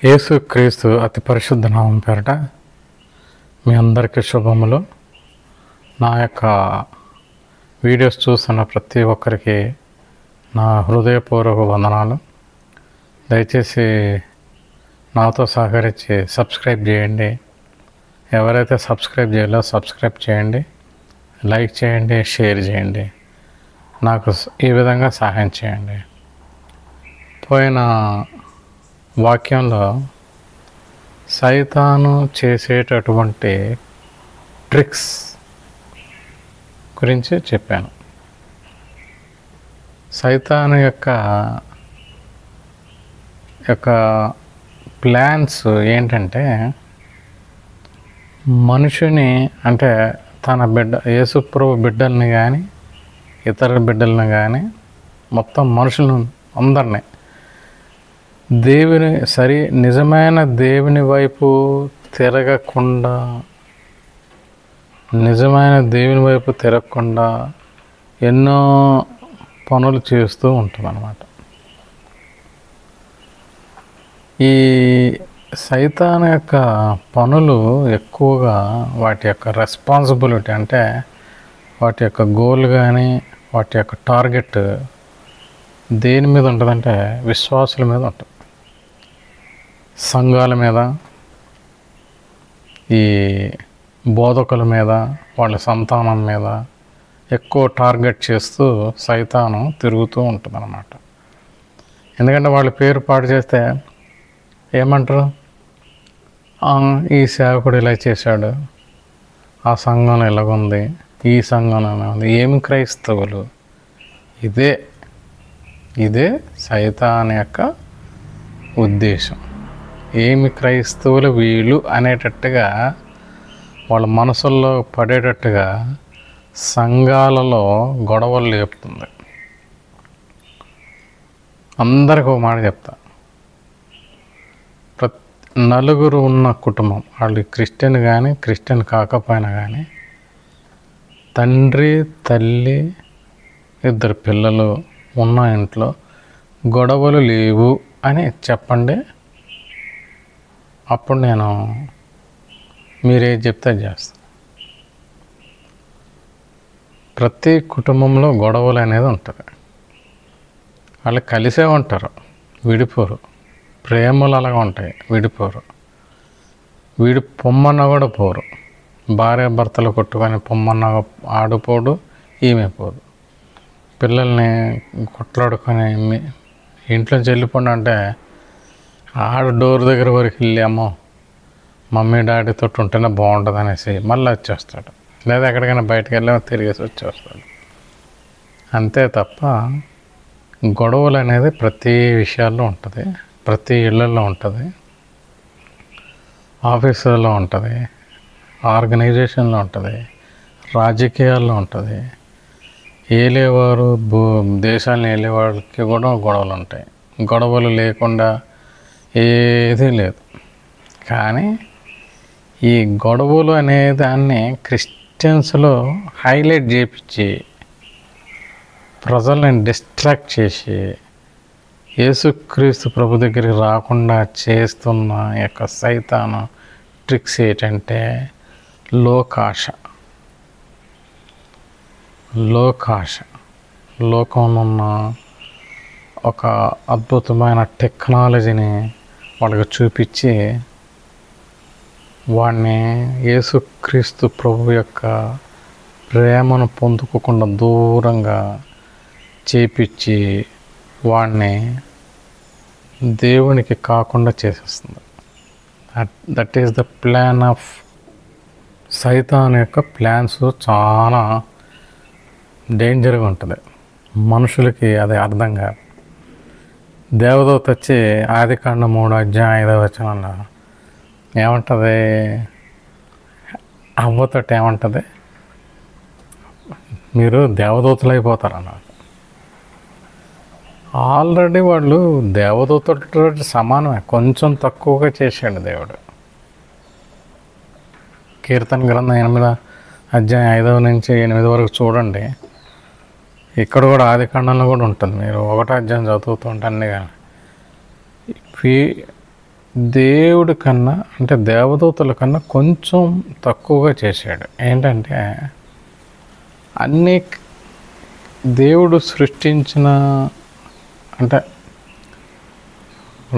యేసుక్రీస్తు అతి పరిశుద్ధ నామం పేరట మీ అందరికీ శుభములు. నా యొక్క వీడియోస్ చూస్తున్న ప్రతి ఒక్కరికి నా హృదయపూర్వక వందనాలు. దయచేసి నాతో సహకరించి సబ్స్క్రైబ్ చేయండి. ఎవరైతే సబ్స్క్రైబ్ చేయాలో సబ్స్క్రైబ్ చేయండి, లైక్ చేయండి, షేర్ చేయండి. నాకు ఈ విధంగా సహాయం చేయండి. పోయిన వాక్యంలో సైతాను చేసేటటువంటి ట్రిక్స్ గురించి చెప్పాను. సైతాను యొక్క ప్లాన్స్ ఏంటంటే, మనుషుని అంటే తన యేసుప్రభు బిడ్డల్ని కానీ ఇతర బిడ్డల్ని కానీ మొత్తం మనుషులను అందరినీ నిజమైన దేవుని వైపు తిరగకుండా ఎన్నో పనులు చేస్తూ ఉంటుందన్నమాట. ఈ సైతాను యొక్క పనులు ఎక్కువగా వాటి యొక్క రెస్పాన్సిబిలిటీ అంటే వాటి యొక్క గోల్ కానీ వాటి యొక్క టార్గెట్ దేని మీద ఉంటుందంటే విశ్వాసుల మీద ఉంటుంది. సంఘాల మీద, ఈ బోధకుల మీద, వాళ్ళ సంతానం మీద ఎక్కువ టార్గెట్ చేస్తూ సైతాను తిరుగుతూ ఉంటుంది అన్నమాట. ఎందుకంటే వాళ్ళ పేరు పాడు చేస్తే ఏమంటారు, ఈ సేవకుడు ఇలా చేశాడు, ఆ సంఘంలో ఇలాగుంది, ఈ సంఘంలో ఉంది, ఏమి క్రైస్తవులు. ఇదే సైతాను యొక్క ఉద్దేశం. ఏమి క్రైస్తవులు వీళ్ళు అనేటట్టుగా వాళ్ళ మనసుల్లో పడేటట్టుగా సంఘాలలో గొడవలు లేపుతుంది. అందరికి ఒక మాట చెప్తా, నలుగురు ఉన్న కుటుంబం, వాళ్ళు క్రిస్టియన్ కానీ క్రిస్టియన్ కాకపోయినా కానీ, తండ్రి తల్లి 2 పిల్లలు ఉన్న ఇంట్లో గొడవలు లేవు అని చెప్పండి. అప్పుడు నేను మీరేది చెప్తే చేస్తాను. ప్రతి కుటుంబంలో గొడవలు అనేది ఉంటుంది. వాళ్ళు కలిసే ఉంటారు, విడిపోరు. ప్రేమలు అలాగా ఉంటాయి, విడిపోరు. పొమ్మన్నా కూడా పోరు. భార్య భర్తలు కొట్టుకొని పొమ్మన్నా ఆడిపోడు, ఈమె పోదు. పిల్లల్ని కొట్లాడుకొని ఇంట్లోంచి వెళ్ళిపోండి అంటే ఆడు డోర్ దగ్గర వరకు వెళ్ళి, అమ్మో మమ్మీ డాడీతో ఉంటేనే బాగుంటుంది అనేసి మళ్ళీ వచ్చేస్తాడు. లేదా ఎక్కడికైనా బయటకు వెళ్ళి తిరిగేసి వచ్చేస్తాడు. అంతే తప్ప గొడవలు అనేది ప్రతి విషయాల్లో ఉంటుంది, ప్రతి ఇళ్ళల్లో ఉంటుంది, ఆఫీసులలో ఉంటుంది, ఆర్గనైజేషన్లో ఉంటుంది, రాజకీయాల్లో ఉంటుంది. ఏలేవారు దేశాలను ఏలేవాళ్ళకి కూడా గొడవలు ఉంటాయి. గొడవలు లేకుండా ఏదీ లేదు. కానీ ఈ గొడవలు అనే దాన్ని క్రిస్టియన్స్లో హైలైట్ చేయించి ప్రజల్ని డిస్ట్రాక్ట్ చేసి యేసుక్రీస్తు ప్రభు దగ్గరికి రాకుండా చేస్తున్న యొక్క సైతాను ట్రిక్స్ ఏంటంటే లోకాశ. లోకంలో ఉన్న ఒక అద్భుతమైన టెక్నాలజీని వాళ్ళకి చూపించి వాడిని యేసుక్రీస్తు ప్రభు యొక్క ప్రేమను పొందుకోకుండా దూరంగా చేపించి వాడిని దేవునికి కాకుండా చేసేస్తుంది. That is the plan of సైతాన్ యొక్క ప్లాన్స్. చాలా డేంజర్గా ఉంటుంది. మనుషులకి అది అర్థం కాదు. దేవదూత వచ్చి ఆదికాండం 3:5 ఏమంటుంది, అవ్వతోటి ఏమంటుంది, మీరు దేవదూతలు అయిపోతారన్నారు. ఆల్రెడీ వాళ్ళు దేవదూతతో సమానమే, కొంచెం తక్కువగా చేశాడు దేవుడు. కీర్తన గ్రంథం 8:5 వరకు చూడండి. ఇక్కడ కూడా ఆదికాండంలో కూడా ఉంటుంది. మీరు 1వ అధ్యాయం చదువుతూ ఉంటే అన్నీ కానీ దేవుడి కన్నా అంటే దేవదూతల కన్నా కొంచెం తక్కువగా చేశాడు. ఏంటంటే అన్నీ దేవుడు సృష్టించిన అంటే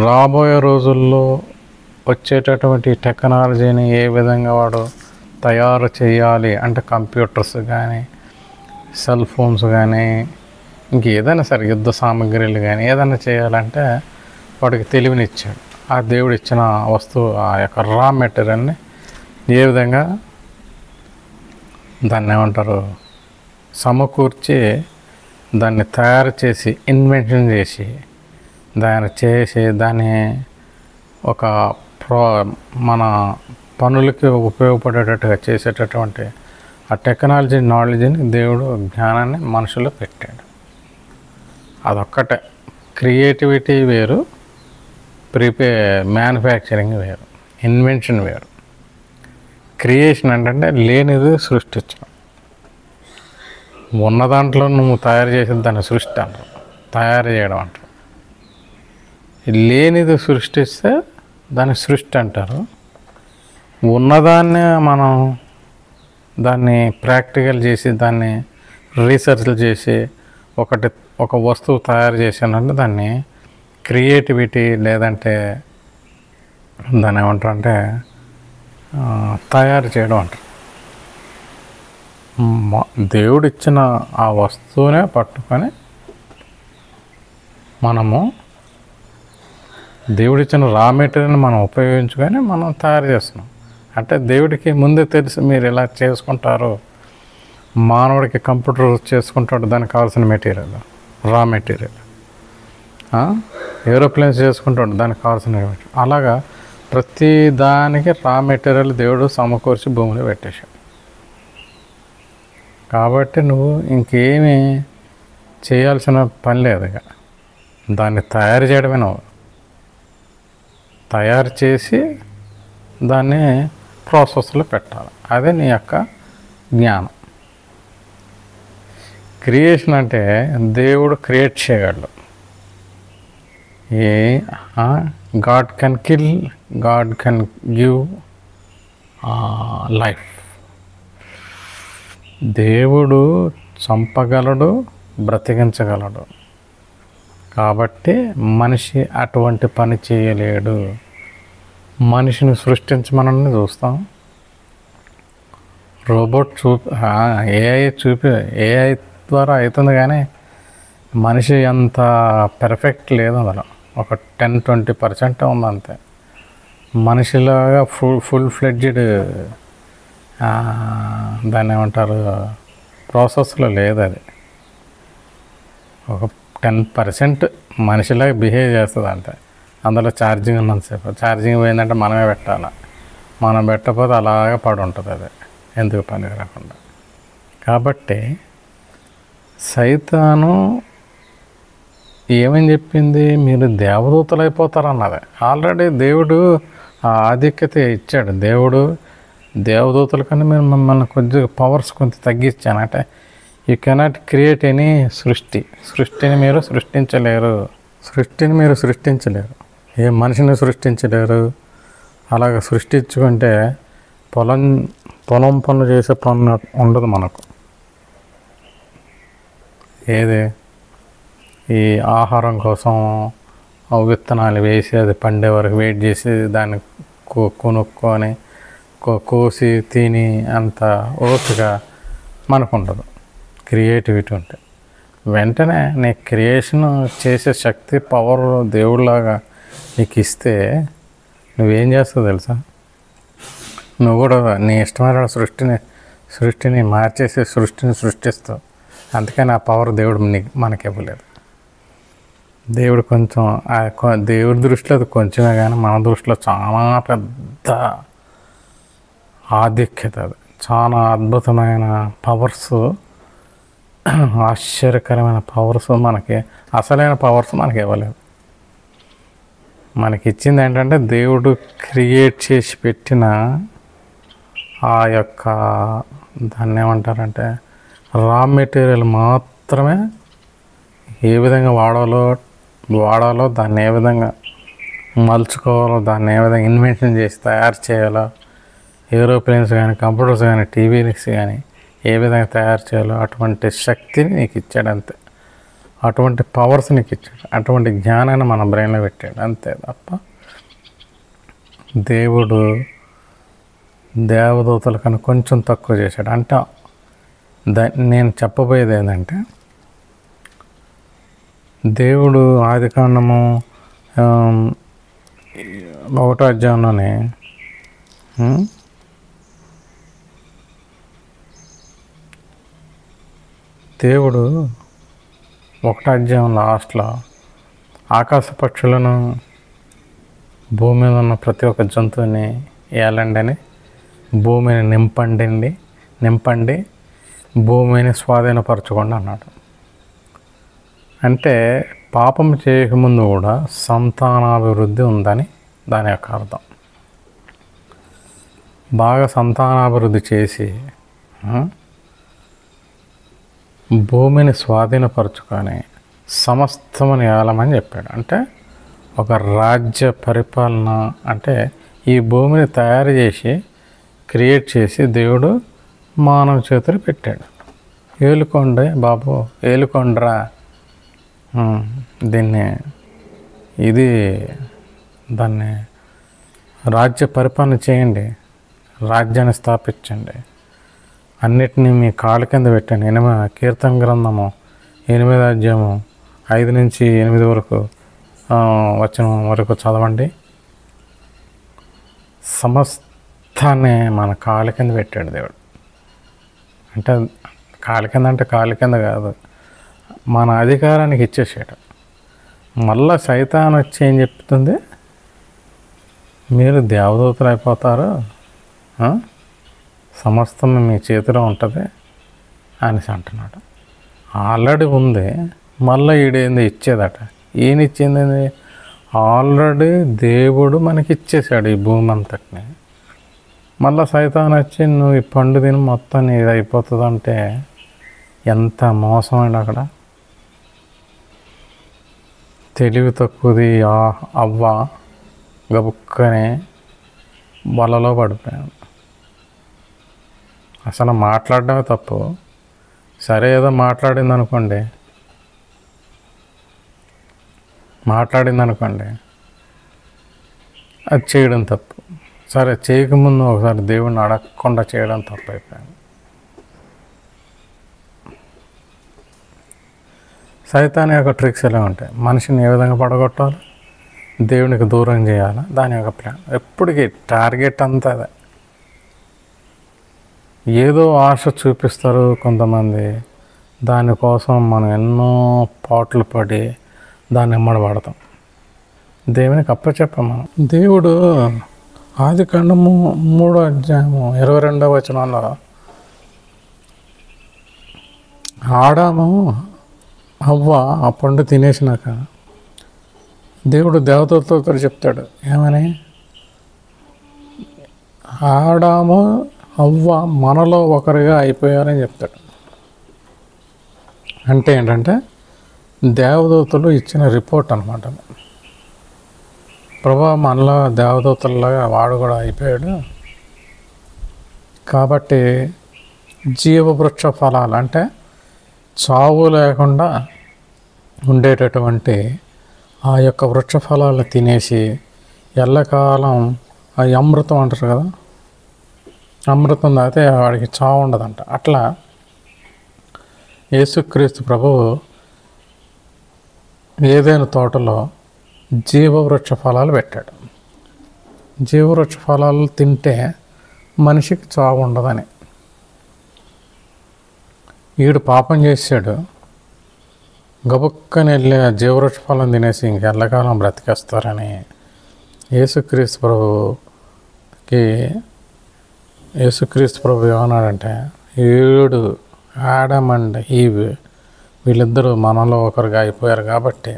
రాబోయే రోజుల్లో వచ్చేటటువంటి టెక్నాలజీని ఏ విధంగా వాడు తయారు చేయాలి అంటే కంప్యూటర్స్ కానీ సెల్ ఫోన్స్ కానీ ఇంకేదైనా సరే యుద్ధ సామాగ్రిలు కానీ ఏదైనా చేయాలంటే వాడికి తెలివినిచ్చాడు. ఆ దేవుడు ఇచ్చిన వస్తువు ఆ యొక్క రా మెటీరియల్ని ఏ విధంగా దాన్ని ఏమంటారు సమకూర్చి దాన్ని తయారు చేసి ఇన్వెన్షన్ చేసి దాన్ని ఒక మన పనులకి ఉపయోగపడేటట్టుగా చేసేటటువంటి ఆ టెక్నాలజీ నాలెడ్జ్ని దేవుడు జ్ఞానాన్ని మనుషుల్లో పెట్టాడు. అదొక్కటే. క్రియేటివిటీ వేరు, మ్యానుఫ్యాక్చరింగ్ వేరు, ఇన్వెన్షన్ వేరు. క్రియేషన్ అంటే లేనిది సృష్టించడం. ఉన్న దాంట్లో నువ్వు తయారు చేసేది దాన్ని సృష్టి అంటారు, తయారు చేయడం అంటారు. లేనిది సృష్టిస్తే దాన్ని సృష్టి అంటారు. ఉన్నదాన్నే మనం దాన్ని ప్రాక్టికల్ చేసి దాన్ని రీసెర్చ్లు చేసి ఒక వస్తువు తయారు చేసానంటే దాన్ని క్రియేటివిటీ లేదంటే దాన్ని ఏమంటారు అంటే తయారు చేయడం అంటారు. దేవుడిచ్చిన ఆ వస్తువునే పట్టుకొని మనము దేవుడిచ్చిన రా మెటీరియల్ని మనం ఉపయోగించుకొని మనం తయారు చేస్తున్నాం. అంటే దేవుడికి ముందే తెలుసు మీరు ఇలా చేసుకుంటారు. మానవుడికి కంప్యూటర్ చేసుకుంటాడు దానికి కావాల్సిన మెటీరియల్ రా మెటీరియల్. ఏరోప్లేన్స్ చేసుకుంటాడు దానికి కావాల్సిన మెటీరియల్. అలాగా ప్రతి దానికి రా మెటీరియల్ దేవుడు సమకూర్చి భూమిలో పెట్టేశాడు. కాబట్టి నువ్వు ఇంకేమీ చేయాల్సిన పని లేదు. ఇక దాన్ని తయారు చేయడమే. నువ్వు తయారు చేసి దాన్ని ప్రాసెస్లో పెట్టాలి. అదే నీ యొక్క జ్ఞానం. క్రియేషన్ అంటే దేవుడు క్రియేట్ చేయగలడు. God can kill, God can give life. దేవుడు చంపగలడు, బ్రతికించగలడు. కాబట్టి మనిషి అటువంటి పని చేయలేడు. మనిషిని సృష్టించమని చూస్తాం. రోబోట్ ఏఐ ద్వారా అవుతుంది, కానీ మనిషి అంత పెర్ఫెక్ట్ లేదు. అందులో ఒక 10-20% ఉంది అంతే. మనిషిలాగా ఫుల్ ఫ్లెడ్జ్డ్ దాన్ని ఏమంటారు ప్రాసెస్లో లేదు. అది ఒక 10% మనిషిలాగా బిహేవ్ చేస్తుంది అంతే. అందులో ఛార్జింగ్ ఉన్నంతసేపు. ఛార్జింగ్ పోయిందంటే మనమే పెట్టాలి. మనం పెట్టకపోతే అలాగే పడి ఉంటుంది. అది ఎందుకు పనికి రాకుండా. కాబట్టి సైతాను ఏమని చెప్పింది? మీరు దేవదూతలు అయిపోతారు అన్నది. ఆల్రెడీ దేవుడు ఆ ఆధిక్యత ఇచ్చాడు. దేవుడు దేవదూతల కన్నా మీరు మిమ్మల్ని కొద్దిగా పవర్స్ కొంచెం తగ్గించాను. అంటే యూ కెనాట్ క్రియేట్ ఎనీ సృష్టిని మీరు సృష్టించలేరు. ఏ మనిషిని సృష్టించలేరు. అలాగ సృష్టించుకుంటే పొలం పనులు చేసే పని ఉండదు మనకు. ఏది ఈ ఆహారం కోసం విత్తనాలు వేసి అది పండే వరకు వెయిట్ చేసి దాన్ని కొనుక్కొని కోసి తిని అంత ఓపిక మనకు ఉండదు. క్రియేటివిటీ ఉంటే వెంటనే నీ క్రియేషన్ చేసే శక్తి పవర్ దేవుడిలాగా నీకు ఇస్తే నువ్వేం చేస్తావు తెలుసా? నువ్వు కూడా నీ ఇష్టమైన సృష్టిని మార్చేసి సృష్టిని సృష్టిస్తావు. అందుకని ఆ పవర్ దేవుడు మనకి ఇవ్వలేదు. దేవుడు కొంచెం దేవుడి దృష్టిలో అది కొంచెమే, కానీ మన దృష్టిలో చాలా పెద్ద ఆధిక్యత. అది చాలా అద్భుతమైన పవర్స్, ఆశ్చర్యకరమైన పవర్స్, మనకి అసలైన పవర్స్ మనకి ఇవ్వలేదు. మనకి ఇచ్చింది ఏంటంటే దేవుడు క్రియేట్ చేసి పెట్టిన ఆ యొక్క దాన్ని ఏమంటారంటే రా మెటీరియల్ మాత్రమే ఏ విధంగా వాడాలో దాన్ని ఏ విధంగా మలుచుకోవాలో, దాన్ని ఏ విధంగా ఇన్వెన్షన్ చేసి తయారు చేయాలో, ఏరోప్లేన్స్ కానీ, కంప్యూటర్స్ కానీ, టీవీస్ కానీ ఏ విధంగా తయారు చేయాలో అటువంటి శక్తిని నీకు ఇచ్చాడు అంతే. అటువంటి పవర్స్ నీకు ఇచ్చాడు, అటువంటి జ్ఞానాన్ని మన బ్రెయిన్లో పెట్టాడు అంతే తప్ప దేవుడు దేవదూతల కన్నా కొంచెం తక్కువ చేశాడు అంటే. నేను చెప్పబోయేది ఏంటంటే, దేవుడు ఆదికాండము 1వ అధ్యాయంలోనే దేవుడు 1వ అధ్యాయం లాస్ట్లో ఆకాశ పక్షులను, భూమి మీద ఉన్న ప్రతి ఒక్క జంతువుని ఏలండి అని, భూమిని నింపండి భూమిని స్వాధీనపరచుకోండి అన్నాడు. అంటే పాపం చేయకముందు కూడా సంతానాభివృద్ధి ఉందని దాని యొక్క అర్థం. బాగా సంతానాభివృద్ధి చేసి భూమిని స్వాధీనపరచుకొని సమస్తమని ఏలమని చెప్పాడు. అంటే ఒక రాజ్య పరిపాలన, అంటే ఈ భూమిని తయారు చేసి క్రియేట్ చేసి దేవుడు మానవ చేతులు పెట్టాడు. ఏలుకోండి బాబు, ఏలుకోండ్రా, దాన్ని రాజ్య పరిపాలన చేయండి, రాజ్యాన్ని స్థాపించండి, అన్నిటినీ మీ కాళ్ళ కింద పెట్టండి. కీర్తన గ్రంథము 8వ అధ్యాయము 5 నుంచి 8 వరకు వచనం వరకు చదవండి. సమస్తాన్ని మన కాళ్ళ కింద పెట్టాడు దేవుడు. అంటే కాళ్ళ కింద అంటే కాళ్ళ కింద కాదు, మన అధికారానికి ఇచ్చేసాడు. మళ్ళా సైతాన్ వచ్చి ఏం చెప్తుంది, మీరు దేవదూతలు అయిపోతారు, సమస్తం మీ చేతిలో ఉంటుంది అనేసి అంటున్నాడు. ఆల్రెడీ ఉంది, మళ్ళీ ఈడేంది ఇచ్చేదట. ఈయన ఇచ్చింది ఆల్రెడీ దేవుడు మనకి ఇచ్చేసాడు ఈ భూమి అంతటిని. మళ్ళీ సైతాన్ వచ్చి నువ్వు ఈ పండు తిని మొత్తం ఇది అయిపోతుంది అంటే ఎంత మోసం అండి. అక్కడ తెలివి తక్కువది అవ్వ గబుక్కనే వలలో పడిపోయాను. అసలు మాట్లాడడమే తప్పు. సరే ఏదో మాట్లాడింది అనుకోండి, అది చేయడం తప్పు. సరే చేయకముందు ఒకసారి దేవుడిని అడగకుండా చేయడం తప్పు అయిపోయాను. సైతాన్ యొక్క ట్రిక్స్ ఎలా ఉంటాయి, మనిషిని ఏ విధంగా పడగొట్టాలి, దేవునికి దూరం చేయాలి, దాని యొక్క ప్లాన్. ఎప్పటికీ టార్గెట్ అంతా అదే. ఏదో ఆశ చూపిస్తారు కొంతమంది, దానికోసం మనం ఎన్నో పాటలు పడి దాన్ని ఎమ్మడబడతాం. దేవునికి అప్పచెప్పాం మనం. దేవుడు ఆదికాండము 3వ అధ్యాయము 22వ వచనంలో ఆదాము అవ్వ ఆ పండు తినేసినాక దేవుడు దేవతలతో చెప్తాడు ఏమని, ఆదాము అవ్వ మనలో ఒకరిగా అయిపోయారని చెప్తాడు. అంటే ఏంటంటే దేవదూతలు ఇచ్చిన రిపోర్ట్ అనమాట. ప్రభా మనలో దేవదూతల్లాగా వాడు కూడా అయిపోయాడు కాబట్టి జీవవృక్ష ఫలాలు అంటే చావు లేకుండా ఉండేటటువంటి ఆ యొక్క వృక్ష ఫలాలను తినేసి ఎల్లకాలం ఆ అమృతం అంటారు కదా, అమృతం తాగితే వాడికి చావు ఉండదంట. అట్లా యేసుక్రీస్తు ప్రభువు ఏదైనా తోటలో జీవవృక్ష ఫలాలు పెట్టాడు. జీవవృక్ష ఫలాలు తింటే మనిషికి చావు ఉండదని. ఈడు పాపం చేశాడు, గబుక్కని వెళ్ళి జీవవృక్ష ఫలం తినేసి ఇంకెల్లకాలం బ్రతికేస్తారని యేసుక్రీస్తు ప్రభు ఏమన్నాడంటే, ఏడు ఆడమ్ అండ్ ఈవ్ వీళ్ళిద్దరూ మనలో ఒకరుగా అయిపోయారు కాబట్టి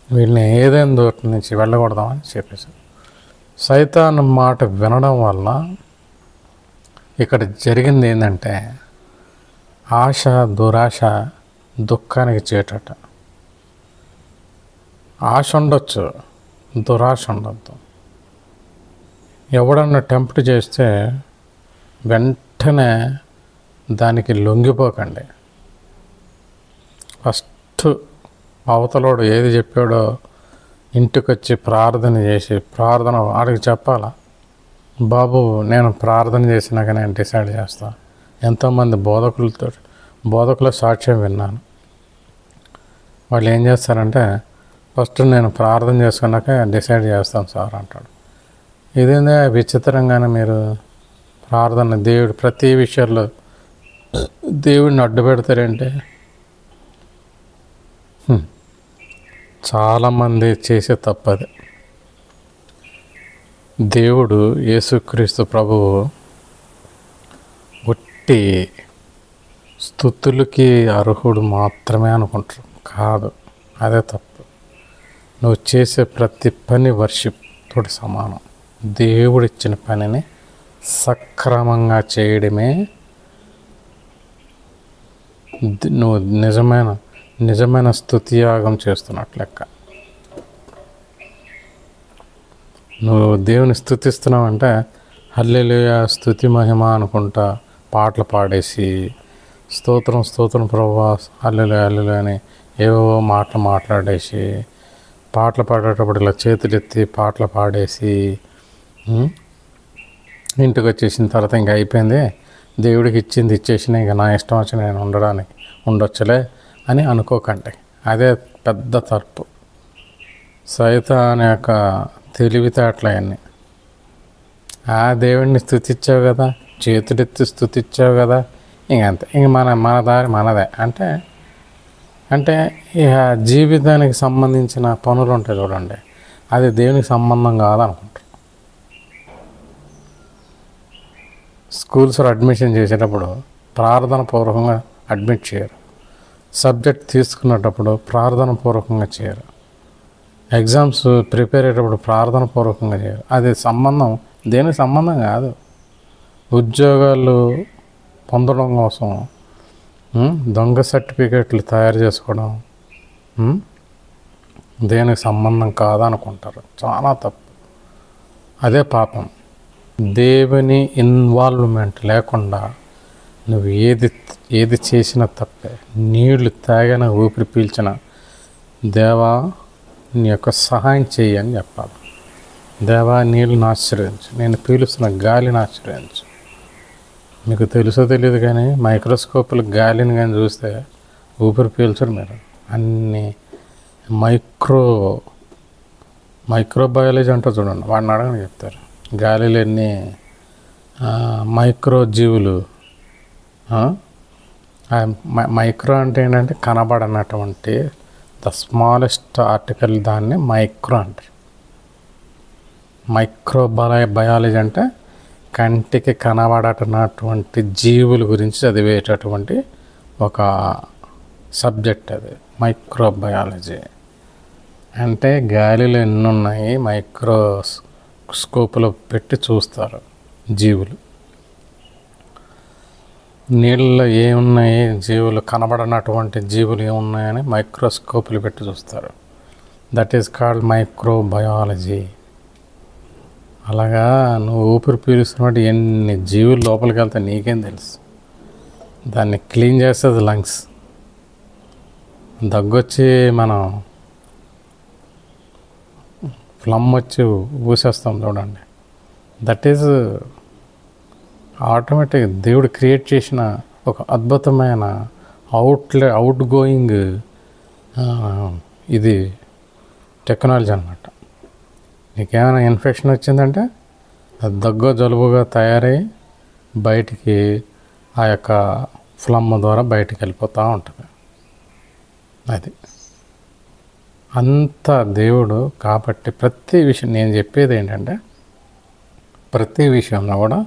వీళ్ళని ఏదైనా దూరం నుంచి వెళ్ళకూడదామని చెప్పేశారు. సైతాన్ మాట వినడం వల్ల ఇక్కడ జరిగింది ఏంటంటే, ఆశ దురాశ దుఃఖానికి చేటట. ఆశ ఉండొచ్చు, దురాశ ఉండద్దు. ఎవడన్నా టెంప్ట్ చేస్తే వెంటనే దానికి లొంగిపోకండి. ఫస్ట్ అవతలోడు ఏది చెప్పాడో ఇంటికి వచ్చి ప్రార్థన చేసి, ప్రార్థన వాడికి చెప్పాలా, బాబు నేను ప్రార్థన చేసినాక నేను డిసైడ్ చేస్తాను. ఎంతోమంది బోధకుల సాక్ష్యం విన్నాను. వాళ్ళు ఏం చేస్తారంటే, ఫస్ట్ నేను ప్రార్థన చేసుకున్నాక డిసైడ్ చేస్తాను సార్ అంటాడు. ఇదేందా విచిత్రంగానే మీరు ప్రార్థన దేవుడు ప్రతి విషయంలో దేవుడిని అడ్డు పెడతారంటే, చాలామంది చేసే తప్పది. దేవుడు యేసుక్రీస్తు ప్రభువు ఒట్టి స్తుతులకి అర్హుడు మాత్రమే అనుకుంటారు. కాదు, అదే తప్పు. నువ్వు చేసే ప్రతి పని వర్షిప్ తోటి సమానం. దేవుడిచ్చిన పనిని సక్రమంగా చేయడమే నువ్వు నిజమైన స్తుతియాగం చేస్తున్నట్లు లెక్క. నువ్వు దేవుని స్తుతిస్తున్నావంటే హల్లెలూయా స్తుతి మహిమ అనుకుంటా పాటలు పాడేసి స్తోత్రం ప్రభువా హల్లెలూయా హల్లెలూయా అని ఏవో మాట్లాడేసి, పాటలు పాడేటప్పుడు ఇలా చేతులెత్తి పాటలు పాడేసి ఇంటికి వచ్చేసిన తర్వాత ఇంకా అయిపోయింది, దేవుడికి ఇచ్చింది ఇచ్చేసిన, ఇంకా నా ఇష్టం వచ్చి నేను ఉండొచ్చులే అని అనుకోకండి. అదే పెద్ద తప్పు. సైతాన్ యొక్క తెలివితేటలన్నీ. ఆ దేవుడిని స్తుతించావు కదా, చేతులెత్తి స్తుతించావు కదా, ఇంకంతే, ఇంక మన దారి మనదే అంటే ఇక జీవితానికి సంబంధించిన పనులు ఉంటాయి చూడండి, అది దేవునికి సంబంధం కాదనుకుంటారు. స్కూల్స్లో అడ్మిషన్ చేసేటప్పుడు ప్రార్థన పూర్వకంగా అడ్మిట్ చేయరు. సబ్జెక్ట్ తీసుకునేటప్పుడు ప్రార్థన పూర్వకంగా చేయరు. ఎగ్జామ్స్ ప్రిపేర్ అయ్యేటప్పుడు ప్రార్థన పూర్వకంగా చేయరు. అది దేనికి సంబంధం కాదు. ఉద్యోగాలు పొందడం కోసం దొంగ సర్టిఫికేట్లు తయారు చేసుకోవడం దేనికి సంబంధం కాదనుకుంటారు. చాలా తప్పు. అదే పాపం. దేవుని ఇన్వాల్వ్మెంట్ లేకుండా నువ్వు ఏది చేసినా తప్పే. నీళ్లు తాగిన ఊపిరి పీల్చిన దేవా నీ యొక్క సహాయం చెయ్యి అని చెప్పాలి. దేవా నీళ్ళని ఆశ్రయించు, నేను పీలుస్తున్న గాలిని ఆశ్రయించు. మీకు తెలుసో తెలియదు కానీ మైక్రోస్కోప్లు గాలిని కానీ చూస్తే ఊపిరి పీల్చరు మీరు. అన్ని మైక్రోబయాలజీ అంటూ చూడండి, వాడిని అడగని చెప్తారు. గాలిలో ఎన్ని మైక్రో జీవులు. మైక్రో అంటే ఏంటంటే కనబడనటువంటి ద స్మాలెస్ట్ ఆర్టికల్, దాన్ని మైక్రో అంటారు. మైక్రోబయాలజీ అంటే కంటికి కనబడనటువంటి జీవుల గురించి చదివేటటువంటి ఒక సబ్జెక్ట్. అది మైక్రోబయాలజీ అంటే గాలిలో ఎన్ని ఉన్నాయి మైక్రోస్కోప్లో పెట్టి చూస్తారు జీవులు. నీళ్ళలో ఏమున్నాయి జీవులు, కనబడనటువంటి జీవులు ఏమున్నాయని మైక్రోస్కోప్లు పెట్టి చూస్తారు. That is called microbiology. అలాగా నువ్వు ఊపిరి పీలుస్తున్నట్టు ఎన్ని జీవులు లోపలికి వెళ్తే నీకేం తెలుసు. దాన్ని క్లీన్ చేస్తుంది లంగ్స్. దగ్గొచ్చి మనం ఫ్లమ్ వచ్చి ఊసేస్తాం చూడండి, దట్ ఈజ్ ఆటోమేటిక్ దేవుడు క్రియేట్ చేసిన ఒక అద్భుతమైన అవుట్ గోయింగ్ ఇది టెక్నాలజీ అన్నమాట. నీకేమైనా ఇన్ఫెక్షన్ వచ్చిందంటే అది దగ్గు జలుబుగా తయారై బయటికి ఆ యొక్క ఫ్లమ్ ద్వారా బయటికి వెళ్ళిపోతూ ఉంటుంది. అది అంత దేవుడు. కాబట్టి ప్రతి విషయం నేను చెప్పేది ఏంటంటే, ప్రతి విషయంలో కూడా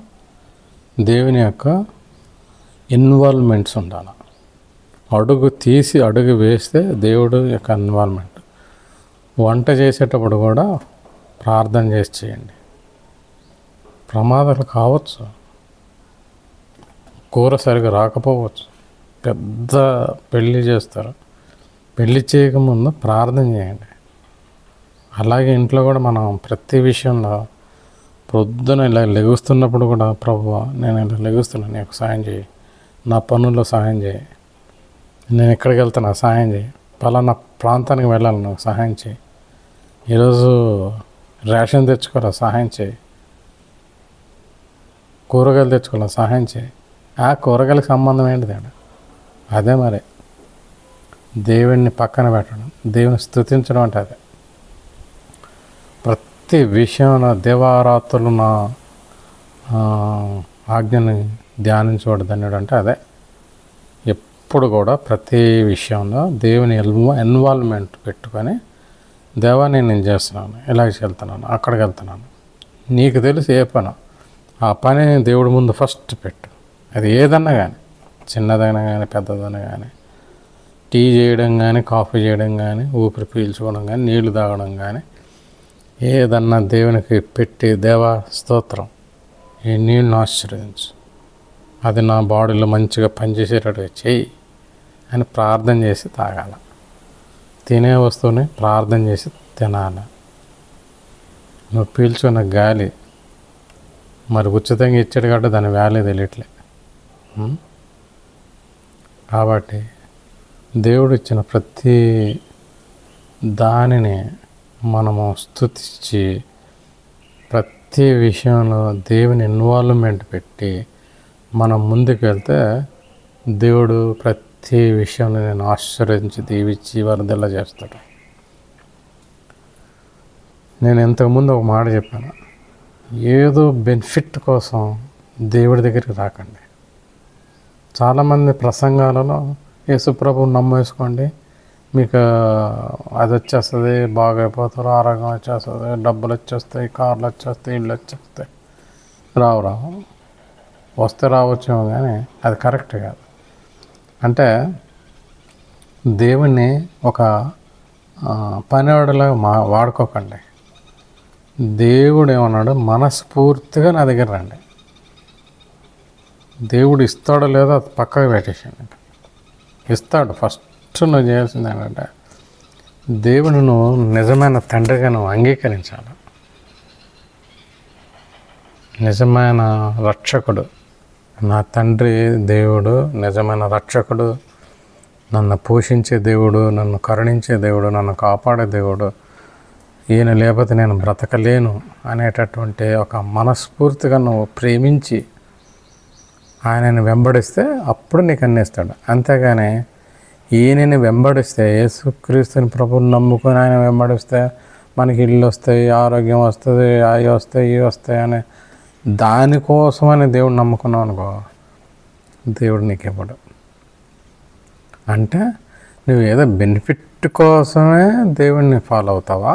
దేవుని యొక్క ఇన్వాల్వ్మెంట్స్ ఉండాలి. అడుగు వేస్తే దేవుడు యొక్క ఇన్వాల్వ్మెంట్. వంట చేసేటప్పుడు కూడా ప్రార్థన చేసి చేయండి. ప్రమాదాలు కావచ్చు, కూర సరిగా రాకపోవచ్చు, పెద్ద పెళ్ళి చేస్తారు, పెళ్ళి చేయకముందు ప్రార్థన చేయండి. అలాగే ఇంట్లో కూడా మనం ప్రతి విషయంలో పొద్దున ఇలా లెగుస్తున్నప్పుడు కూడా, ప్రభువా నేను ఇలా లెగుస్తున్నా, నీకు సహాయం చేయి, నా పనుల్లో సహాయం చేయి, నేను ఎక్కడికి వెళ్తున్నా సహాయం చేయి, పలానా ప్రాంతానికి వెళ్ళాలి నువ్వు సహాయం చేయి, ఈరోజు రేషన్ తెచ్చుకోరా సహాయం చేయి, కూరగాయలు తెచ్చుకోవాలా సహాయం చేయి. ఆ కూరగాయలకు సంబంధం ఏంటిది అండి? అదే మరి దేవుణ్ణి పక్కన పెట్టడం, దేవుని స్తుతించడం అంటే అదే. ప్రతి విషయంలో దేవారాత్రులు నా ఆజ్ఞని ధ్యానించబడి ధన్యుడు అంటే అదే. ఎప్పుడు కూడా ప్రతి విషయంలో దేవుని ఇన్వాల్వ్మెంట్ పెట్టుకొని, దేవా నేను చేస్తున్నాను, ఇలాగ వెళ్తున్నాను, అక్కడికి వెళ్తున్నాను, నీకు తెలుసు ఏ పని, ఆ పని దేవుడి ముందు ఫస్ట్ పెట్టు. అది ఏదన్నా కానీ, చిన్నదైనా కానీ పెద్దదైనా కానీ, టీ చేయడం కానీ, కాఫీ చేయడం కానీ, ఊపిరి పీల్చుకోవడం కానీ, నీళ్లు తాగడం కానీ, ఏదన్నా దేవునికి పెట్టి, దేవా స్తోత్రం, ఈ నీళ్ళను ఆశీర్వదించు, అది నా బాడీలో మంచిగా పనిచేసేటట్టుగా చెయ్యి అని ప్రార్థన చేసి తాగాల. తినే వస్తువుని ప్రార్థన చేసి తినాలి. నువ్వు పీల్చుకున్న గాలి మరి ఉచితంగా ఇచ్చాడు కాబట్టి దాని వాల్యూ తెలియట్లే. కాబట్టి దేవుడు ఇచ్చిన ప్రతి దానిని మనము స్తుతించి, ప్రతి విషయంలో దేవుని ఇన్వాల్వ్మెంట్ పెట్టి మనం ముందుకు వెళ్తే, దేవుడు ప్రతి విషయంలో నేను ఆశీర్వదించి దీవించి వరదల్లా చేస్తాడు. నేను ఇంతకుముందు ఒక మాట చెప్పాను, ఏదో బెనిఫిట్ కోసం దేవుడి దగ్గరికి రాకండి. చాలామంది ప్రసంగాలలో యేసుప్రభుని నమ్మేసుకోండి, మీకు అది వచ్చేస్తుంది, బాగైపోతారు, ఆరోగ్యం వచ్చేస్తుంది, డబ్బులు వచ్చేస్తాయి, కార్లు వచ్చేస్తాయి, ఇళ్ళు వచ్చేస్తాయి. రావు వస్తే రావచ్చేమో కానీ అది కరెక్ట్ కాదు. అంటే దేవుణ్ణి ఒక పనివాడిలాగా వాడుకోకండి. దేవుడు ఏమన్నాడు, మనస్ఫూర్తిగా నా దగ్గర రండి. దేవుడు ఇస్తాడో లేదో అది పక్కకు పెట్టేసాడు. ఇస్తాడు. ఫస్ట్ నువ్వు చేయాల్సింది ఏంటంటే, దేవుడు నువ్వు నిజమైన తండ్రిగా నువ్వు అంగీకరించాలి. నిజమైన రక్షకుడు, నా తండ్రి దేవుడు నిజమైన రక్షకుడు, నన్ను పోషించే దేవుడు, నన్ను కరుణించే దేవుడు, నన్ను కాపాడే దేవుడు, ఈయన లేకపోతే నేను బ్రతకలేను అనేటటువంటి ఒక మనస్ఫూర్తిగా నువ్వు ప్రేమించి ఆయనని వెంబడిస్తే అప్పుడు నీకు అన్నిస్తాడు. అంతేగాని ఈయనని వెంబడిస్తే, యేసుక్రీస్తుని ప్రభువుని నమ్ముకొని ఆయన వెంబడిస్తే మనకి ఇల్లు వస్తాయి, ఆరోగ్యం వస్తుంది, అవి వస్తాయి, ఇవి వస్తాయి అని దానికోసమని దేవుడు నమ్ముకున్నావు అనుకో, దేవుడు నీకు ఇవ్వడు. అంటే నువ్వు ఏదో బెనిఫిట్ కోసమే దేవుడిని ఫాలో అవుతావా?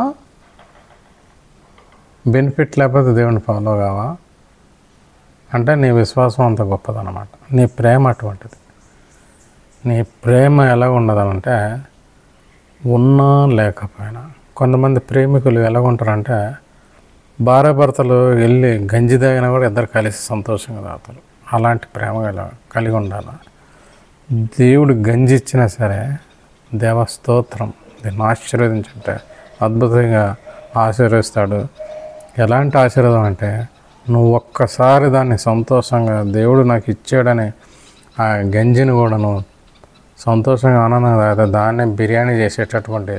బెనిఫిట్ లేకపోతే దేవుడిని ఫాలో కావా? అంటే నీ విశ్వాసం అంత గొప్పదన్నమాట. నీ ప్రేమ అటువంటిది. నీ ప్రేమ ఎలా ఉండదనంటే, ఉన్నా లేకపోయినా. కొంతమంది ప్రేమికులు ఎలా ఉంటారంటే, భార్యాభర్తలు వెళ్ళి గంజి తాగినా కూడా ఇద్దరు కలిసి సంతోషంగా తాగుతారు. అలాంటి ప్రేమ కలిగి ఉండాలి. దేవుడు గంజి ఇచ్చినా సరే, దేవ స్తోత్రం, దీన్ని ఆశీర్వదించుంటే అద్భుతంగా ఆశీర్వదిస్తాడు. ఎలాంటి ఆశీర్వాదం అంటే, నువ్వు ఒక్కసారి దాన్ని సంతోషంగా దేవుడు నాకు ఇచ్చాడని ఆ గంజిని కూడా నువ్వు సంతోషంగా ఆనందంగా తాగితే దాన్ని బిర్యానీ చేసేటటువంటి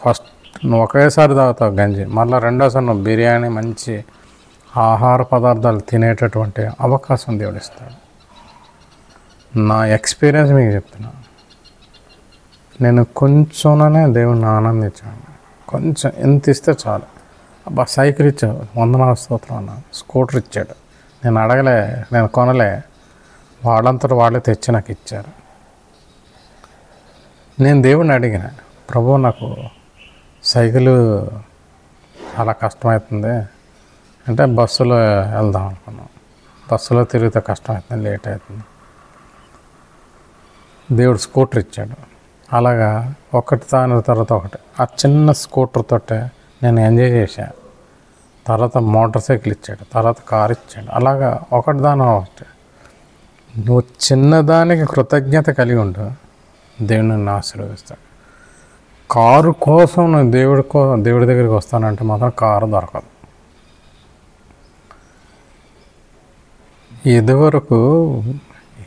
ఫస్ట్ నువ్వు ఒకేసారి తాగుతావు గంజి, మళ్ళీ రెండోసారి నువ్వు బిర్యానీ మంచి ఆహార పదార్థాలు తినేటటువంటి అవకాశం దేవుడు ఇస్తాడు. నా ఎక్స్పీరియన్స్ మీకు చెప్తున్నా. నేను కొంచెంలోనే దేవుడిని ఆనందించాను. కొంచెం ఎంత ఇస్తే చాలు. అబ్బా సైకిల్ ఇచ్చాడు, వందనాలు స్తోత్రం అన్నాను. స్కూటర్ ఇచ్చాడు, నేను అడగలే, నేను కొనలే, వాళ్ళంతటా వాళ్ళే తెచ్చి నాకు ఇచ్చారు. నేను దేవుడిని అడిగిన, ప్రభు నాకు సైకిల్ చాలా కష్టమవుతుంది అంటే, బస్సులో వెళ్దాం అనుకున్నాం. బస్సులో తిరిగితే కష్టమవుతుంది, లేట్ అవుతుంది. దేవుడు స్కూటర్ ఇచ్చాడు. అలాగా ఒకటి దాని తర్వాత ఒకటి, ఆ చిన్న స్కూటర్ తోటే నేను ఎంజాయ్ చేశాను. తర్వాత మోటార్ సైకిల్ ఇచ్చాడు, తర్వాత కారు ఇచ్చాడు. అలాగా ఒకటి దాని ఒకటి. నువ్వు చిన్నదానికి కృతజ్ఞత కలిగి ఉండు, దేవుడు నిన్ను ఆశీర్వదిస్తాడు. కారు కోసం నేను దేవుడి దగ్గరికి వస్తానంటే మాత్రం కారు దొరకదు. ఇదివరకు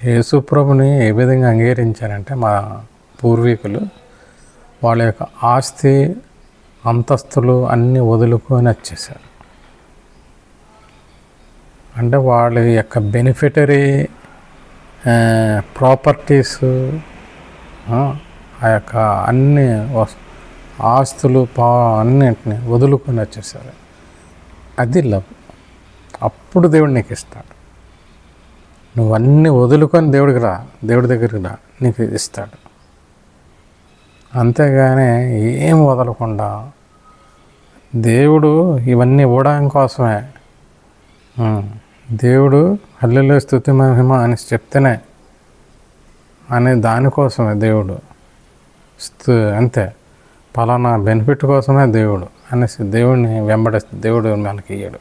యేసుప్రభుని ఏ విధంగా అంగీకరించారంటే మా పూర్వీకులు వాళ్ళ యొక్క ఆస్తి అంతస్తులు అన్నీ వదులుకొని వచ్చేసారు. అంటే వాళ్ళ యొక్క బెనిఫిటరీ ప్రాపర్టీస్, ఆ యొక్క అన్ని ఆస్తులు అన్నింటినీ వదులుకొని వచ్చేసారు. అది లవ్. అప్పుడు దేవుడు నీకు ఇస్తాడు. నువ్వన్నీ వదులుకొని దేవుడి దగ్గరికి రా, నీకు ఇస్తాడు. అంతేగాని ఏం వదలకుండా దేవుడు ఇవన్నీ ఇవ్వడం కోసమే. దేవుడు హల్లెలూయా స్తుతి మహిమ అని చెప్తేనే అనే దానికోసమే దేవుడు అంతే, పలానా బెనిఫిట్ కోసమే దేవుడు అనేసి దేవుడిని వెంబడిస్తే దేవుడు మనకి ఇయ్యడు,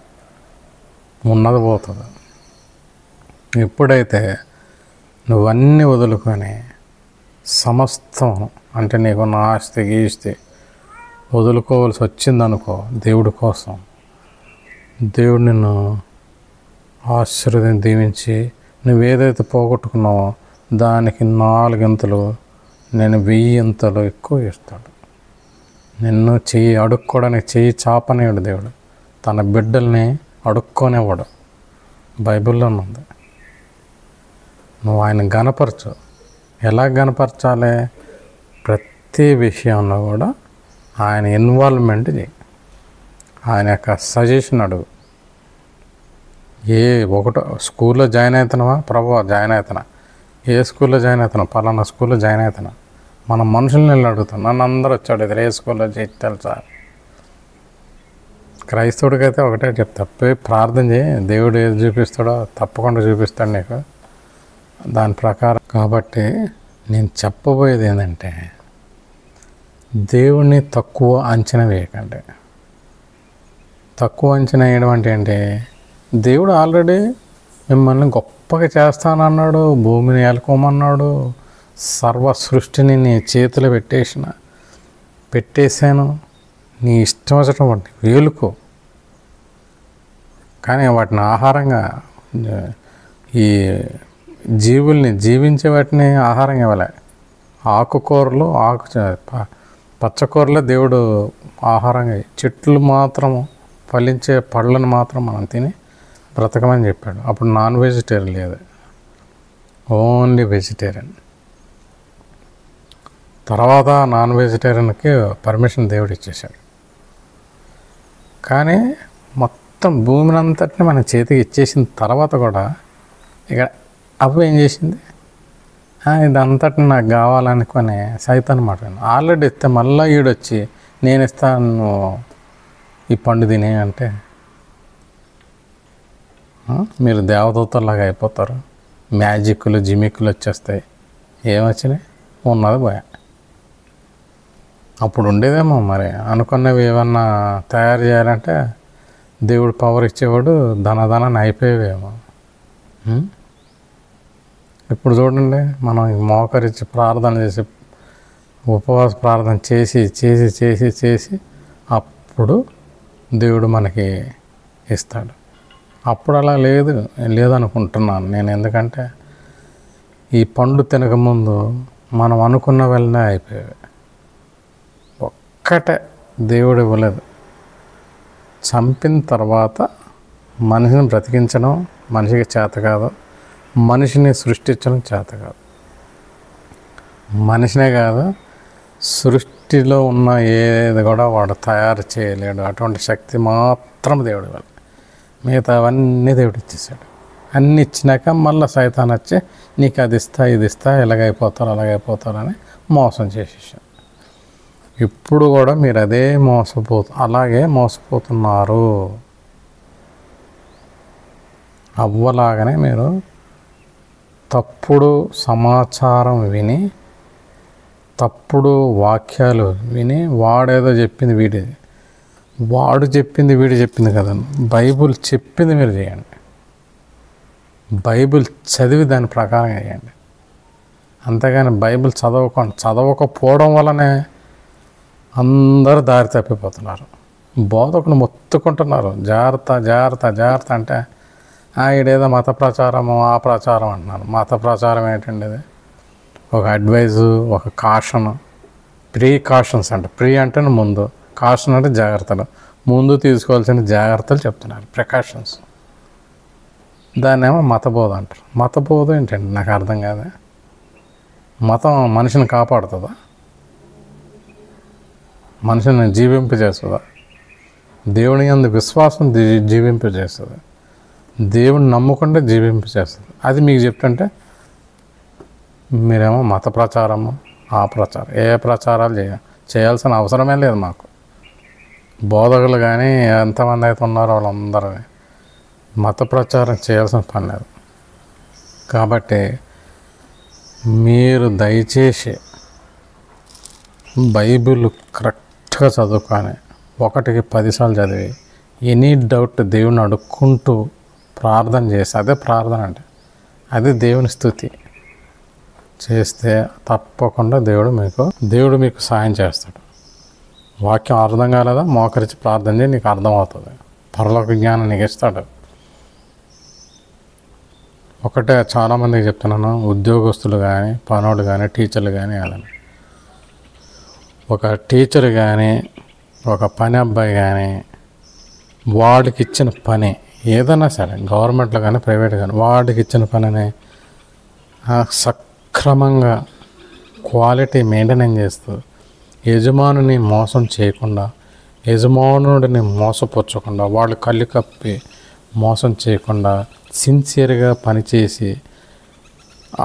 ఉన్నది పోతుంది. ఎప్పుడైతే నువ్వన్నీ వదులుకొని సమస్తం అంటే నీకున్న ఆస్తి గీస్తి వదులుకోవాల్సి వచ్చిందనుకో దేవుడి కోసం, దేవుడు నిన్ను దీవించి నువ్వేదైతే పోగొట్టుకున్నావో దానికి 4 ఇంతలు, నేను 1000 ఇంతలు ఎక్కువ ఇస్తాడు. నిన్ను అడుక్కోవడానికి చెయ్యి చాపనేవాడు దేవుడు. తన బిడ్డల్ని అడుక్కోనేవాడు. బైబిల్లో ఉంది. నువ్వు ఆయన గనపరచు. ఎలా గనపరచాలి? ప్రతి విషయంలో కూడా ఆయన ఇన్వాల్వ్మెంట్ చేయి. ఆయన యొక్క సజెషన్ అడుగు. స్కూల్లో జాయిన్ అవుతున్నావా? ప్రభువా జాయిన్ అవుతున్నా. ఏ స్కూల్లో జాయిన్ అవుతున్నా? పలానా స్కూల్లో జాయిన్ అవుతున్నా. మన మనుషుల్ని వెళ్ళి అడుగుతాం. నన్ను అందరూ వచ్చాడు ఇది ఏ స్కూల్లో తెలుసా? క్రైస్తవుడికైతే ఒకటే చెప్తా, పోయి ప్రార్థన చేయి. దేవుడు ఏది చూపిస్తాడో తప్పకుండా చూపిస్తాడు నీకు దాని ప్రకారం. కాబట్టి నేను చెప్పబోయేది ఏంటంటే, దేవుణ్ణి తక్కువ అంచనా వేయకండి. తక్కువ అంచనా వేయడం అంటే ఏంటి? దేవుడు ఆల్రెడీ మిమ్మల్ని గొప్పగా చేస్తానన్నాడు, భూమిని ఏలుకోమన్నాడు, సర్వ సృష్టిని నీ చేతిలో పెట్టేశాను, నీ ఇష్టం వచ్చిన వాటిని వేలుకో. కానీ వాటిని ఆహారంగా, ఈ జీవుల్ని జీవించే వాటిని ఆహారంగా ఇవ్వలే. ఆకుకూరలు పచ్చకూరలే దేవుడు ఆహారంగా, చెట్లు మాత్రం ఫలించే పళ్ళను మాత్రం మనం తిని బ్రతకమని చెప్పాడు. అప్పుడు నాన్ వెజిటేరియన్ లేదు, ఓన్లీ వెజిటేరియన్. తర్వాత నాన్ వెజిటేరియన్కి పర్మిషన్ దేవుడు ఇచ్చేశాడు. కానీ మొత్తం భూమిని అంతటిని మన చేతికి ఇచ్చేసిన తర్వాత కూడా ఇక అవ్వ ఏం చేసింది? ఇదంతటి నాకు కావాలనుకొని సైతాన్ని మాట్లాడాను. ఆల్రెడీ ఇస్తే మళ్ళీ ఈడొచ్చి నేను ఇస్తాను ఈ పండు తినే అంటే మీరు దేవదూతలాగా అయిపోతారు. మ్యాజిక్లు జిమిక్లు వచ్చేస్తాయి. ఏమొచ్చినాయి? ఉన్నది పోయా. అప్పుడు ఉండేదేమో మరి అనుకున్నవి ఏమన్నా తయారు చేయాలంటే దేవుడు పవర్ ఇచ్చేవాడు, ధనాన్ని అయిపోయేవేమో. ఇప్పుడు చూడండి, మనం మోకరించి ప్రార్థన చేసి ఉపవాస ప్రార్థన చేసి చేసి చేసి చేసి అప్పుడు దేవుడు మనకి ఇస్తాడు. అప్పుడు అలా లేదనుకుంటున్నాను నేను. ఎందుకంటే ఈ పండు తినకముందు మనం అనుకున్న వెళ్ళనే అయిపోయేవి. ఒక్కటే దేవుడు ఇవ్వలేదు. చంపిన తర్వాత మనిషిని బ్రతికించడం మనిషికి చేత కాదు, మనిషిని సృష్టించడం చేత కాదు. మనిషినే కాదు, సృష్టిలో ఉన్న ఏది కూడా వాడు తయారు చేయలేడు. అటువంటి శక్తి మాత్రం దేవుడు ఇవ్వాలి. మిగతా అవన్నీ దేవుడు ఇచ్చేసాడు. అన్నీ ఇచ్చినాక మళ్ళీ సైతాన్ వచ్చి నీకు అది ఇస్తా ఇది ఇస్తా అలాగైపోతారని మోసం చేసేసాడు. ఇప్పుడు కూడా మీరు అలాగే మోసపోతున్నారు. అవ్వలాగానే మీరు తప్పుడు సమాచారం విని, తప్పుడు వాక్యాలు విని, వాడేదో చెప్పింది వాడు చెప్పింది వీడు చెప్పింది కదా. బైబుల్ చెప్పింది మీరు చేయండి. బైబిల్ చదివి దాని ప్రకారం చేయండి. అంతేగాని బైబిల్ చదవకపోవడం వల్లనే అందరూ దారి తప్పిపోతున్నారు. బోధకులు మొత్తుకుంటున్నారు, జాగ్రత్త జాగ్రత్త జాగ్రత్త అంటే ఈడేదో మత ప్రచారము ఆ ప్రచారం అంటున్నారు. మత ప్రచారం ఏంటండి? ఇది ఒక అడ్వైజు, ఒక కాషను, ప్రీకాషన్స్ అంటే ప్రీ అంటే ముందు, కాషన్ అంటే జాగ్రత్తలు, ముందు తీసుకోవాల్సిన జాగ్రత్తలు చెప్తున్నారు, ప్రికాషన్స్. దాన్నేమో మతబోధ అంటారు. మతబోధ ఏంటండి? నాకు అర్థం కాదు. మతం మనిషిని కాపాడుతుందా? మనిషిని జీవింపజేస్తుందా? దేవుని యందు విశ్వాసం జీవింపజేస్తుంది. దేవుని నమ్ముకుంటే జీవింపజేస్తుంది. అది మీకు చెప్తుంటే మీరేమో మత ప్రచారము ఆ ప్రచారం, ఏ ప్రచారాలు చేయాల్సిన అవసరమే లేదు మాకు. బోధకులు కానీ ఎంతమంది అయితే ఉన్నారో వాళ్ళందరూ మత ప్రచారం చేయాల్సిన పని లేదు. కాబట్టి మీరు దయచేసి బైబిల్ కరెక్ట్గా చదువుకొని 1కి 10 సార్లు చదివి ఎనీ డౌట్ దేవుని అడుక్కుంటూ ప్రార్థన చేసి, అదే ప్రార్థన అంటే, అది దేవుని స్తుతి చేస్తే తప్పకుండా దేవుడు మీకు సాయం చేస్తాడు. వాక్యం అర్థం కాలేదా? మోకరించి ప్రార్థన చేయి, నీకు అర్థమవుతుంది. పరలోక జ్ఞానం నీకు ఇస్తాడు. ఒకటే చాలామందికి చెప్తున్నాను, ఉద్యోగస్తులు కానీ, పనోళ్ళు కానీ, టీచర్లు కానీ కాదని, ఒక టీచర్ కానీ, ఒక పని అబ్బాయి కానీ, వాడికి ఇచ్చిన పని ఏదైనా సరే, గవర్నమెంట్లో కానీ ప్రైవేట్ కానీ, వాడికి ఇచ్చిన పనిని సక్రమంగా క్వాలిటీ మెయింటైన్ చేస్తూ, యజమానుని మోసం చేయకుండా, యజమానుడిని మోసపుచ్చకుండా, వాళ్ళు కళ్ళు కప్పి మోసం చేయకుండా సిన్సియర్గా పనిచేసి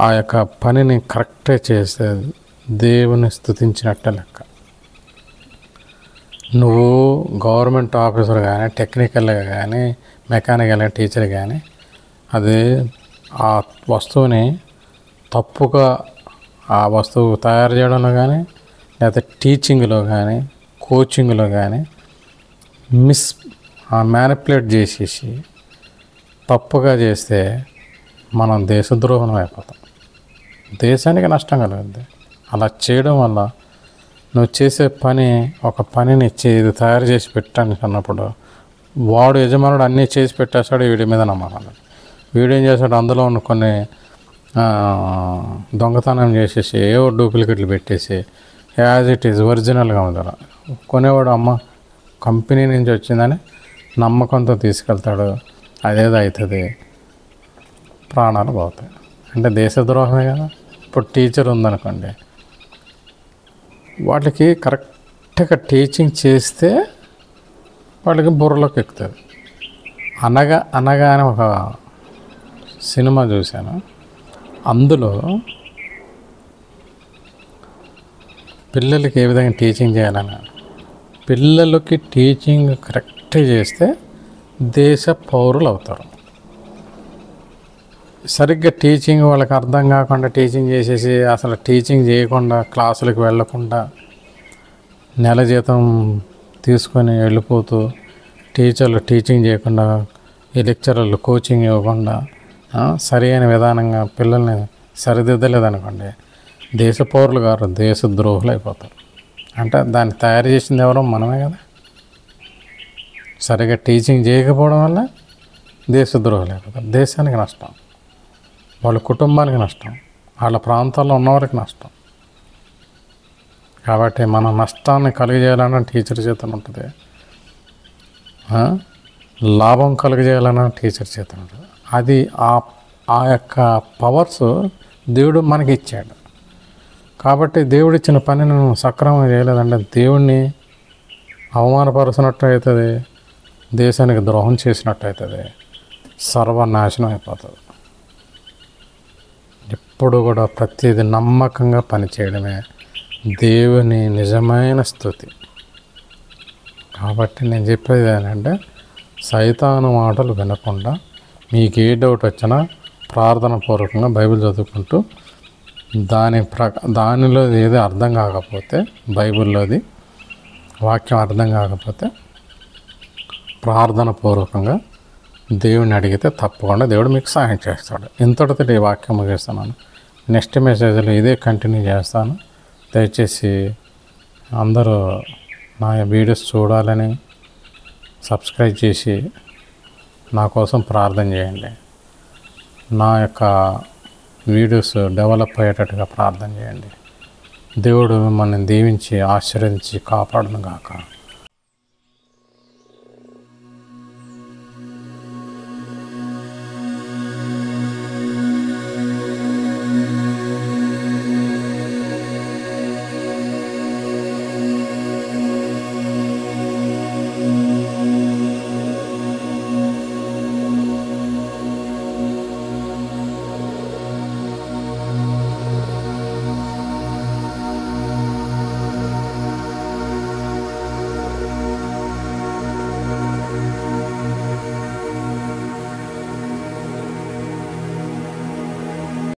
ఆ యొక్క పనిని కరెక్టే చేస్తే దేవుని స్తుతించినట్టే లెక్క. నువ్వు గవర్నమెంట్ ఆఫీసర్ కానీ, టెక్నికల్గా కానీ, మెకానికల్గా టీచర్ కానీ, అది ఆ వస్తువుని తప్పుగా ఆ వస్తువు తయారు చేయడంలో కానీ, లేకపోతే టీచింగ్లో కానీ, కోచింగ్లో కానీ మ్యానిపులేట్ చేసేసి తప్పుగా చేస్తే మనం దేశద్రోహం అయిపోతాం, దేశానికి నష్టం కలుగుతుంది. అలా చేయడం వల్ల నువ్వు చేసే పని, ఒక పనిని ఇది తయారు చేసి పెట్టానికి అన్నప్పుడు వాడు యజమానుడు అన్నీ చేసి పెట్టేస్తాడు, వీడి మీద నమ్మకాలి. వీడేం చేస్తాడు, అందులో ఉన్న కొన్ని దొంగతనం చేసేసి ఏవో డూప్లికేట్లు పెట్టేసి యాజ్ ఇట్ ఈజ్ ఒరిజినల్గా ఉండాలి. కొనేవాడు అమ్మ కంపెనీ నుంచి వచ్చిందని నమ్మకంతో తీసుకెళ్తాడు, అదేదో అవుతుంది, ప్రాణాలు పోతాయి. అంటే దేశద్రోహమే కదా. ఇప్పుడు టీచర్ ఉందనుకోండి, వాళ్ళకి కరెక్ట్గా టీచింగ్ చేస్తే వాళ్ళకి బుర్రలోకి ఎక్కుతుంది. అనగా అని ఒక సినిమా చూశాను. అందులో పిల్లలకి ఏ విధంగా టీచింగ్ చేయాలని, పిల్లలకి టీచింగ్ కరెక్ట్గా చేస్తే దేశ పౌరులు అవుతారు. సరిగ్గా టీచింగ్ వాళ్ళకి అర్థం కాకుండా టీచింగ్ చేసేసి, అసలు టీచింగ్ చేయకుండా, క్లాసులకు వెళ్ళకుండా, నెల జీతం తీసుకొని వెళ్ళిపోతూ, టీచర్లు టీచింగ్ చేయకుండా, ఈ లెక్చరర్లు కోచింగ్ ఇవ్వకుండా, సరైన విధానంగా పిల్లల్ని సరిదిద్దలేదనుకోండి, దేశ పౌరులు గారు దేశద్రోహులు అయిపోతారు. అంటే దాన్ని తయారు చేసింది ఎవరో మనమే కదా. సరిగ్గా టీచింగ్ చేయకపోవడం వల్ల దేశద్రోహులు అయిపోతారు. దేశానికి నష్టం, వాళ్ళ కుటుంబానికి నష్టం, వాళ్ళ ప్రాంతాల్లో ఉన్నవారికి నష్టం. కాబట్టి మన నష్టాన్ని కలిగజేయాలన్న టీచర్ చేతన ఉంటుంది, లాభం కలిగజేయాలన్న టీచర్ చేతన ఉంటుంది. అది ఆ యొక్క పవర్స్ దేవుడు మనకి ఇచ్చాడు. కాబట్టి దేవుడు ఇచ్చిన పనిని సక్రమంగా చేయలేదంటే దేవుణ్ణి అవమానపరుచినట్టు అవుతుంది, దేశానికి ద్రోహం చేసినట్టు అవుతుంది, సర్వనాశనం అయిపోతుంది. ఎప్పుడు కూడా ప్రతిదీ నమ్మకంగా పనిచేయడమే దేవుని నిజమైన స్తుతి. కాబట్టి నేను చెప్పేది ఏంటంటే, సైతాను మాటలు వినకుండా మీకు ఏ డౌట్ వచ్చినా ప్రార్థన పూర్వకంగా బైబిల్ చదువుకుంటూ, దానిలో ఏది అర్థం కాకపోతే, బైబిల్లోది వాక్యం అర్థం కాకపోతే ప్రార్థన పూర్వకంగా దేవుడిని అడిగితే తప్పకుండా దేవుడు మీకు సహాయం చేస్తాడు. ఇంతటితో ఈ వాక్యం ముగిస్తున్నాను. నెక్స్ట్ మెసేజ్లో ఇదే కంటిన్యూ చేస్తాను. దయచేసి అందరూ నా వీడియోస్ చూడాలని సబ్స్క్రైబ్ చేసి నా కోసం ప్రార్థన చేయండి. నా యొక్క వీడియోస్ డెవలప్ అయ్యేటట్టుగా ప్రార్థన చేయండి. దేవుడు మిమ్మల్ని దీవించి ఆశీర్వదించి కాపాడును గాక.